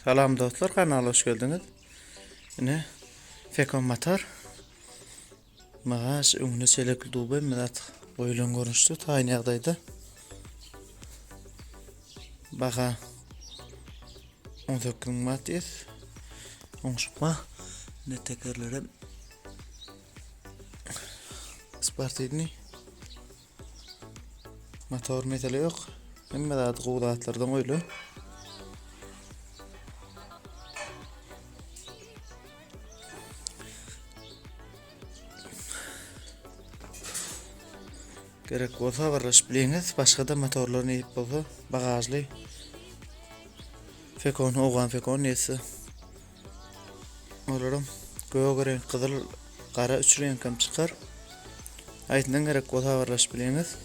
Salam dostlar, kanala hoş geldiniz. Yine Fekon Matar. Mağaş ünlü selekli dubay medat oylan görünüştü. Tayini yağdaydı. Baka 18 matiz. Onşukma ne tekerlerim Spartini motor metali yok. Hem medat kuğulatlardan oylu. Gerek olsa varlaş biliniz. Başka da motorlarını iyip bolsa bagajlı. Fekon, oğan Fekon nesi? Olurum. Göğe renk kızıl, kara üç renk hem çıkar. Aytinden gerek olsa varlaş biliniz.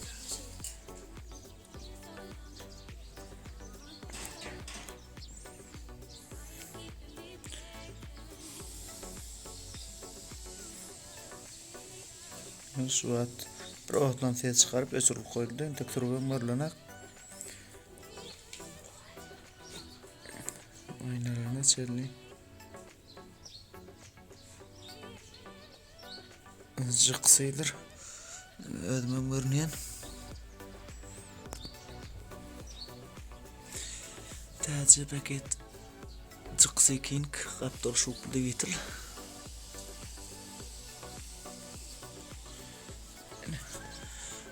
Şu at bir otlan ses çıkarıp ösürüp koyuldu. Tekturgan görülenek. Oynalarına çelli. Azıcık kısaydır. Ödmem görünen. Tacı paket Cıksı King kaptor şuklu vitil.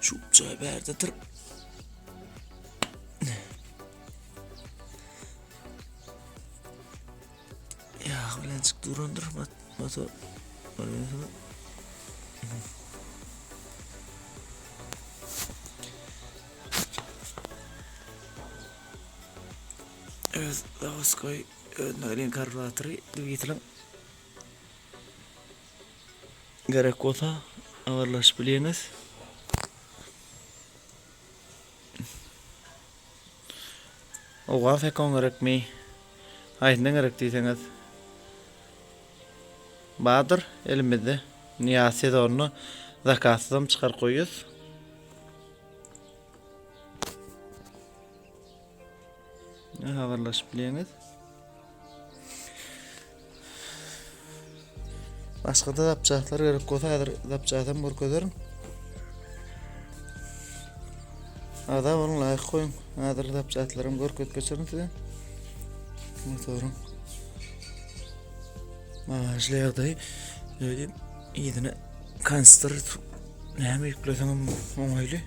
Şupçaya berdedir. Ya ulan çık durandır motor. Evet, Davaskoy ödnöğleyin karbüratörü vitilin. Gerek olsa avarlaş biliniz. Oğa Fekon gerek mi? Aytinden gerek diyseniz. Bahadır elimizde. Niyasi de onu zakatsızım çıkar koyuyoruz. Havarlaş biliniz. Başka da yapacaklar gerek olsa yapacaktan bir gözlerim. Ada onun layık koyun. Adır yapacaklarım görköt geçerim size. Motorum. Maaşlı yağdayı öyle iyidine kanster neyme yüklesem onaylı.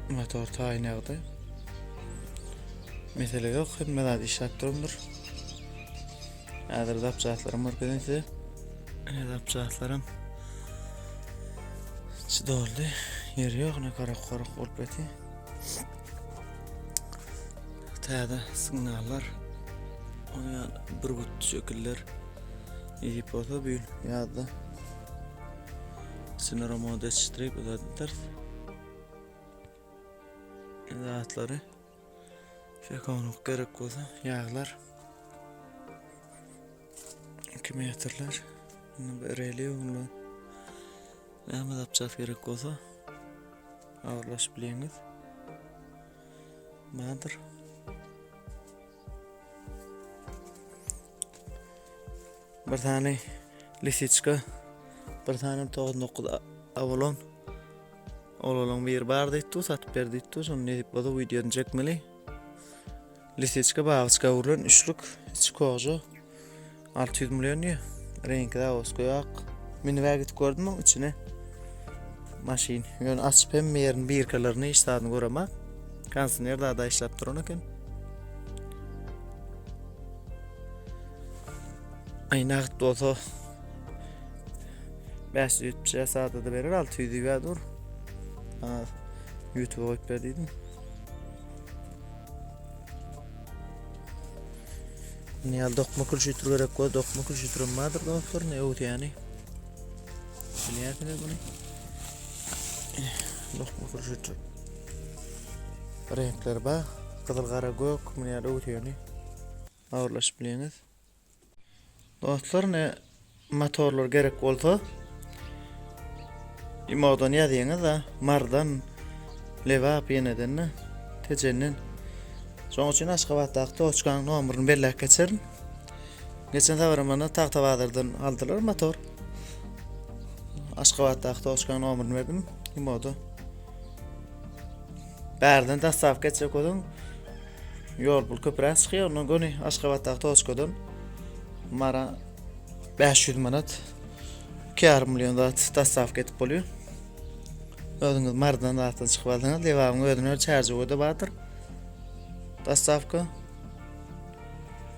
Motor tayin yağdı. Mesele yok. Hem medat işlet durumdur. Adır yapacaklarım var gözün size. Yapacaklarım çıda oldu. Yeri yok, ne karak olup beti. Tayada signallar. Onu yani bir gut şekiller. İyip olsa büyül. Yağda. Sinara moda strip o da ders. Zatları. Fekonuk gerek olsa yağlar. Kilometreler. Bereli oğlu. Ne yapacağız gerek olsa ağırlaş biliniz. Bahadır. Bir tane Lisiçka, bir tane 9.9 Avalon. Oğlum bir bar deyittu, satıp berdiyittu. Sonra ne deyip bada videonu çekmeli. Lisiçka bağışka vurulan üçlük içi koğucu. 600 milyon ya. Rengi de oskoyak. Miniver gitip gördüm mü içine? Maşin. Yani açıp hem yerin bir kalarını iştahını göreme. Kansın yer daha da işlep durunaken. Aynı akıt olsa 570 saatte de verir 600 ver dur. YouTube'a koyup verdiydim. Niyal dokma kulşütür gerek koy. Dokma kulşütürüm vardır dostlar. Ne oldu yani? Biliyorsunuz bunu. Dokma kulşütür. Renkler bak. Kızıl kara gök. Niyal oldu yani. Ağırlaş biliniz. Dostlar ne motorlar gerek olsa İmodan ýadyňyz da mardan lewap ýeneden tejenin. Şoň üçin Aşgabatdaky toçkanyň nomeryny belläp geçerin. Geçen tawaramana Tagtabadyrdan aldylar motor. Aşgabatdaky toçkanyň nomeryny berdim. İmoda. Bärden dassap geçip kodun. Yol bul köpüren çykýar, onuň göni Aşgabatdaky toçkadan mara 500 manat 2,5 milyon da dassap getip bolýar. Özüňiz mardan da çykyp aldyňyz, lewapyň ödüne çarjy da batyr. Dassapka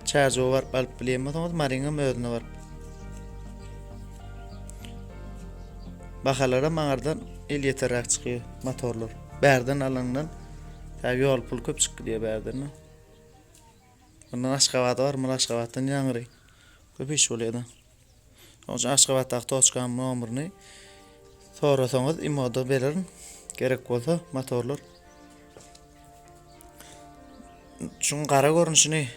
çarjy var alyp bilýärmi, maryňam ödüne var. Bahalara maňardan el ýeterek çykýar motorlar. Bärden alanyňdan tabi ýol pul köp çykdy diýe bärden. Ondan Aşgabat var, Aşgabatdan ýaňry. Köp iş bolýar. Oňa Aşgabatdaky toçkanyň nomeryny sorasaňyz imoda bererin. Gerek bolsa motorlar. Şuň gara görnüşini,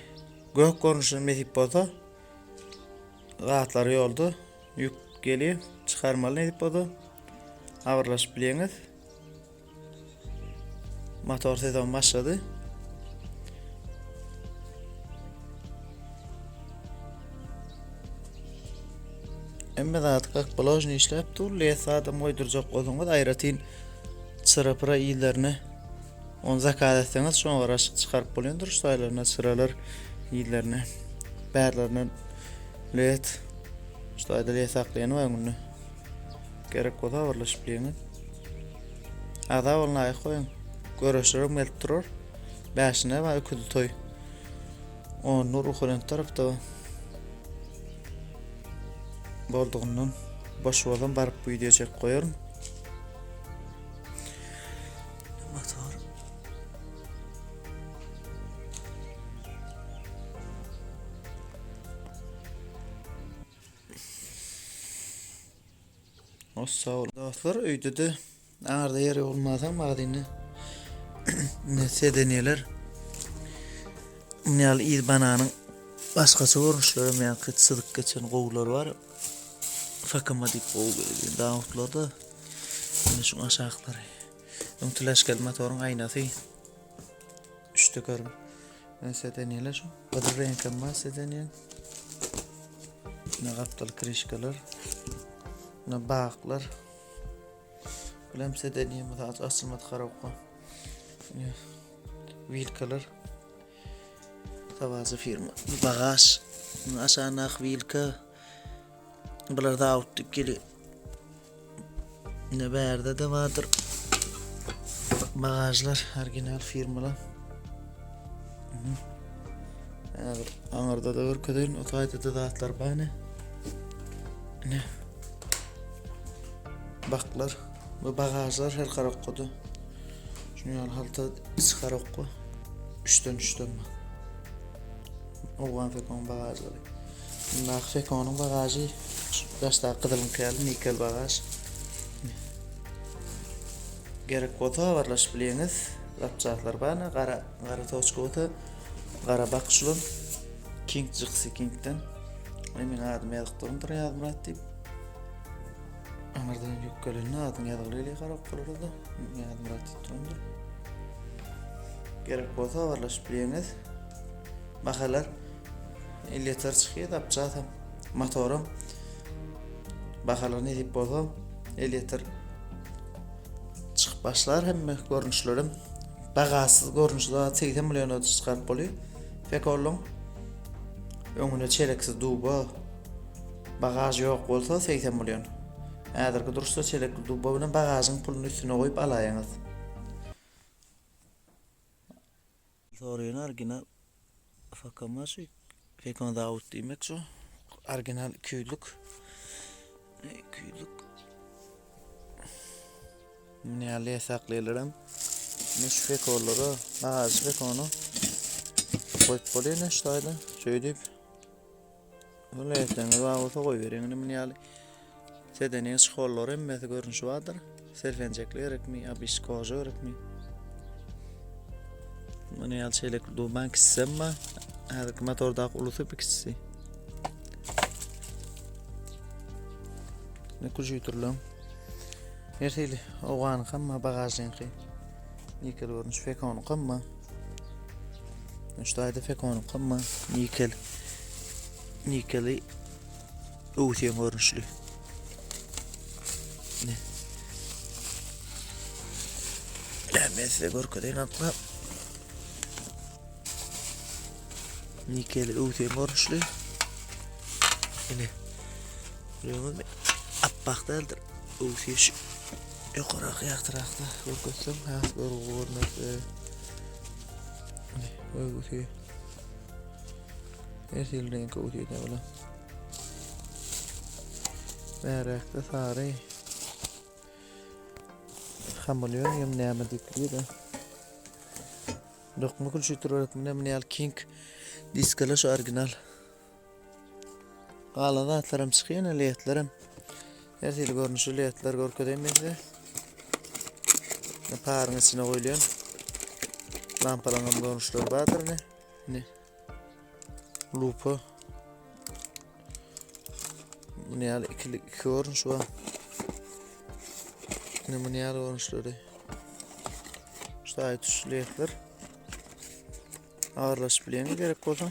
gök görnüşini medip bolsa rahatlary ýolda ýük gelýär, çykarmaly edip bolsa awyrlaşyp bilýäňiz. Motor sezon başlady. Emme zat kak balojny işläp dur, lesada moýdurjak bolsaňyz aýratyn çyrapyra ýyllaryny on zakat etseňiz şoň garaşyk çykaryp bolýandyr, şaýlaryna çyralar ýyllaryny. Bärlerini let şaýda lesaklaýan öňüni. Gerek bolsa awyrlaşyp bilýäňiz. Ada bolna aýkoýun. Görüşürüm gelip durur. Başına ve öküdü toy. O nur uxuran tarafta bolduğundan boş olan barıp bu video çek koyarım. Motor. O sağ ol. Dostlar öýde de aňarda ýeri bolmadan magdyny nese denýerler. Ýaly ýyl bananyň başgaça görnüşleri men kyçylyk geçen gowlar bar. Fakama dip gow berýän dawutlarda. Ene şu aşaklary. Öňtüleşkel motoryň aýnasy. Üçte görüm. Nese denýerler şu. Bir renk emmas denýär. Ne gaptal krişkalar. Ne baglar. Bilemse denýär, asylmat garapka. Vilkalar tawazy firma bagaj aşanak vilka bular da aýtyp geli ne bärde de vardyr bagajlar original firmalar aňarda da görkezin otaýda da zatlar bana ne baklar bu bagajlar her garakda şunu halta çıkarıp koy. Üçten mi? Oğlan fekon bagajları. Bunlar fekonun bagajı. Başta kıdılın kıyalım, nikel bagaj. Gerek bolsa awyrlaşyp bilýäňiz. Rapçatlar bana, gara toçka ota, gara bakşulun. King Jixi King'den. Menin adım ýazykdyryndyr, ýazmyrat diýip. Aňardan ýükgeleni adyň ýazylyly garap bolardy. Ýazmyrat diýipdir. Gerek bolsa awyrlaşyp bilýäňiz. Bahalar 50 tar çykýar dapçatam. Motorum bahalar ne diýip bolsa 50 tar çykyp başlar hemme görnüşlerim. Bagasyz görnüşler 80 milyon çykaryp bolýar. Fekolun öňüne çeleksiz duba bagaj ýok bolsa 80 milyon. Äderki duruşda çelekli duba bilen bagasyň puluny üstüne goýup alaýaňyz. Sorry, original fakamaşı fekon da out demek şu. Original küylük. Küylük. Ne alya saklayalarım. Ne şu fekolları, bazı fekonu koyup bolýar ne şaýda. Şöýdip. Öyle etdiňiz wagta goýberin ne alya. Sedenin şollary emmesi görnüşi bardyr. Serfenjekler gerekmi, abiş koja gerekmi. Mene ýal çelek duman kissemma, häzirki motordaky ulusy pikisi. Ne kujyturlam. Erteli oğan kamma bagajınki. Nikel görünüş fekonu kamma. Şurada fekonu kamma nikel. Nikeli uğtiyen görünüşlü. Ne? Ben size görkeden atla. Nikeli uğtiyen görünüşlü. Yine. Görüyorsunuz mu? Appaq değildir. Uğtiyeş. Yukarı yaktırakta görketsem. Ha, görünür. Uğtiye. Erteli renk uğtiye ne ola. Merakta sarı. Hamılıyor yem neyme dikliyor da. Dokma kul şu turu öğretmenim King diskala şu orijinal. Qalada atlarım çıkıyor leyetlerim. Erteli görünüşü leyetler görkeden bize. Parın içine koyuyorum. Lampalanım görünüşler vardır ne? Ne? Lupa. Ne al iki görünüş var. Ne bu ne al görünüşleri. İşte ait leyetler. Ağırlaşıp bilene gerek olsa.